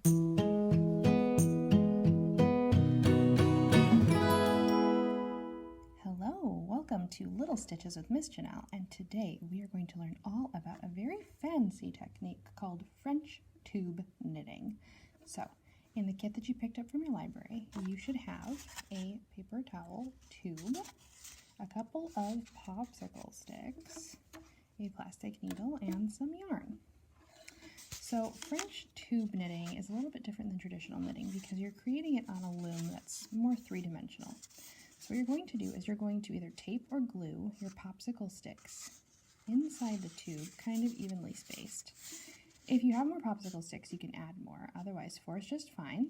Hello, welcome to Little Stitches with Miss Janelle, and today we are going to learn all about a very fancy technique called French tube knitting. So, in the kit that you picked up from your library, you should have a paper towel tube, a couple of popsicle sticks, a plastic needle, and some yarn. So French tube knitting is a little bit different than traditional knitting because you're creating it on a loom that's more three-dimensional. So what you're going to do is you're going to either tape or glue your popsicle sticks inside the tube, kind of evenly spaced. If you have more popsicle sticks, you can add more. Otherwise, 4 is just fine.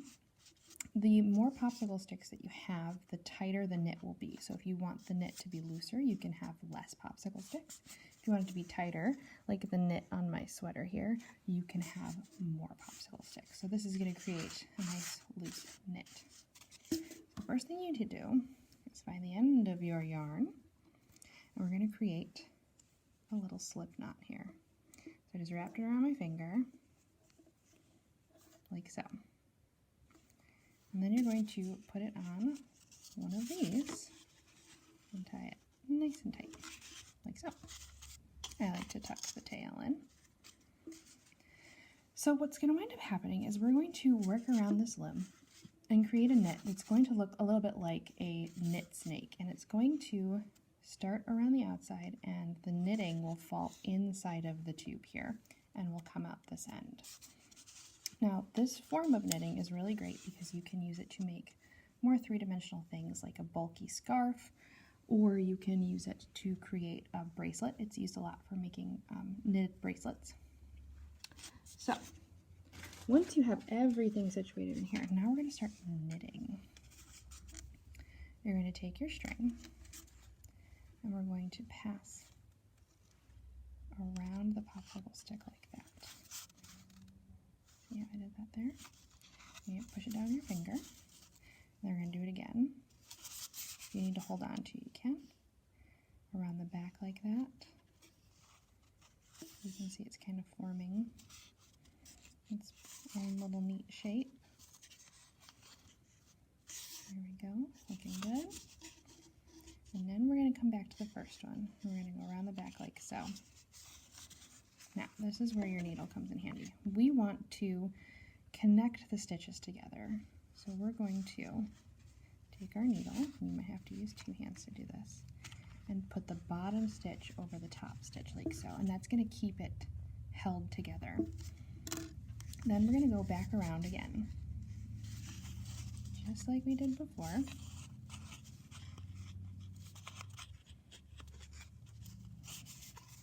The more popsicle sticks that you have, the tighter the knit will be. So if you want the knit to be looser, you can have less popsicle sticks. If you want it to be tighter, like the knit on my sweater here, you can have more popsicle sticks. So this is going to create a nice loose knit. The first thing you need to do is find the end of your yarn, and we're going to create a little slip knot here. So I just wrapped it around my finger, like so. And then you're going to put it on one of these and tie it nice and tight, like so. I like to tuck the tail in. So what's going to wind up happening is we're going to work around this limb and create a knit that's going to look a little bit like a knit snake, and it's going to start around the outside and the knitting will fall inside of the tube here and will come out this end. Now this form of knitting is really great because you can use it to make more three-dimensional things like a bulky scarf, or you can use it to create a bracelet. It's used a lot for making knitted bracelets. So once you have everything situated in here, now we're going to start knitting. You're going to take your string and we're going to pass around the popsicle stick like that. See how I did that there? You push it down with your finger, and then we're going to do it again. If you need to hold on to, you can. Around the back like that. You can see it's kind of forming its own little neat shape. There we go, looking good. And then we're going to come back to the first one. We're going to go around the back like so. Now, this is where your needle comes in handy. We want to connect the stitches together. So we're going to take our needle, and you might have to use 2 hands to do this, and put the bottom stitch over the top stitch like so, and that's going to keep it held together. Then we're going to go back around again, just like we did before.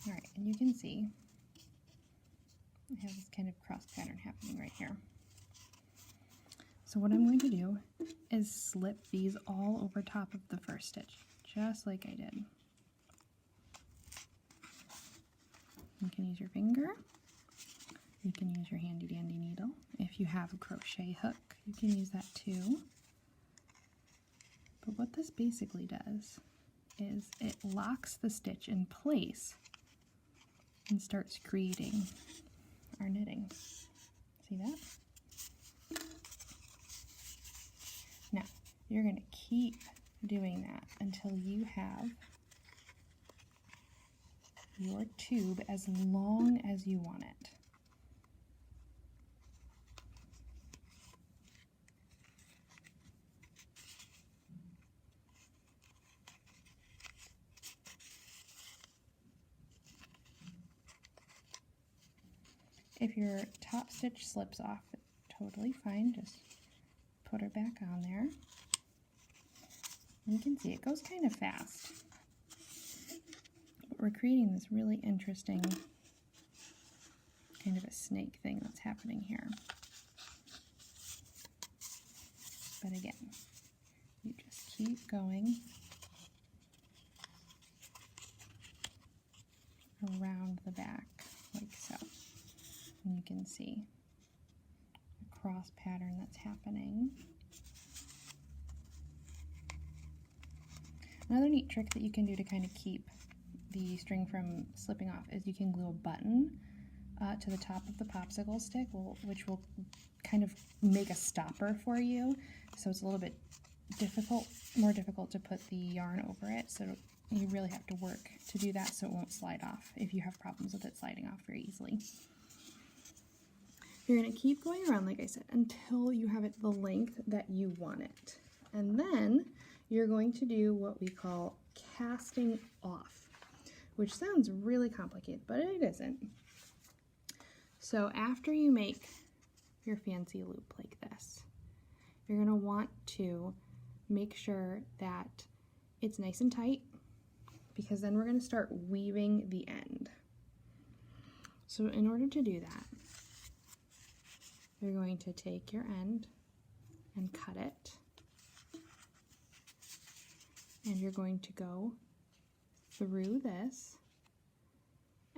Alright, and you can see I have this kind of cross pattern happening right here. So what I'm going to do is slip these all over top of the first stitch, just like I did. You can use your finger. You can use your handy dandy needle. If you have a crochet hook, you can use that too. But what this basically does is it locks the stitch in place and starts creating our knitting. See that? Now, you're going to keep doing that until you have your tube as long as you want it. If your top stitch slips off, totally fine. Just put her back on there. And you can see it goes kind of fast. But we're creating this really interesting kind of a snake thing that's happening here. But again, you just keep going around the back like so. And you can see the cross pattern that's happening. Another neat trick that you can do to kind of keep the string from slipping off is you can glue a button to the top of the popsicle stick, which will kind of make a stopper for you. So it's a little bit more difficult to put the yarn over it. So you really have to work to do that so it won't slide off if you have problems with it sliding off very easily. You're going to keep going around, like I said, until you have it the length that you want it. And then you're going to do what we call casting off, which sounds really complicated, but it isn't. So after you make your fancy loop like this, you're going to want to make sure that it's nice and tight, because then we're going to start weaving the end. So in order to do that, you're going to take your end and cut it, and you're going to go through this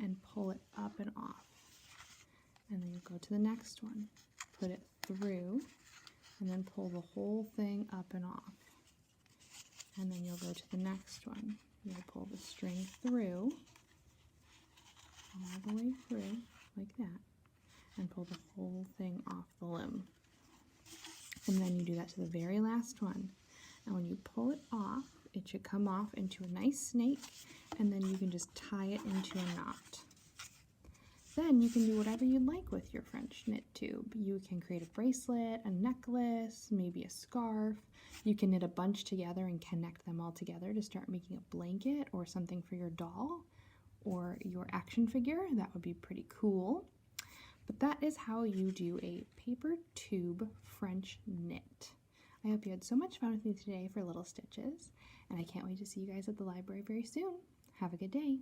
and pull it up and off. And then you go to the next one, put it through, and then pull the whole thing up and off. And then you'll go to the next one. You'll pull the string through, all the way through, like that, and pull the whole thing off the loom. And then you do that to the very last one. And when you pull it off, it should come off into a nice snake, and then you can just tie it into a knot. Then you can do whatever you'd like with your French knit tube. You can create a bracelet, a necklace, maybe a scarf. You can knit a bunch together and connect them all together to start making a blanket or something for your doll or your action figure. That would be pretty cool. But that is how you do a paper tube French knit. I hope you had so much fun with me today for Little Stitches, and I can't wait to see you guys at the library very soon. Have a good day.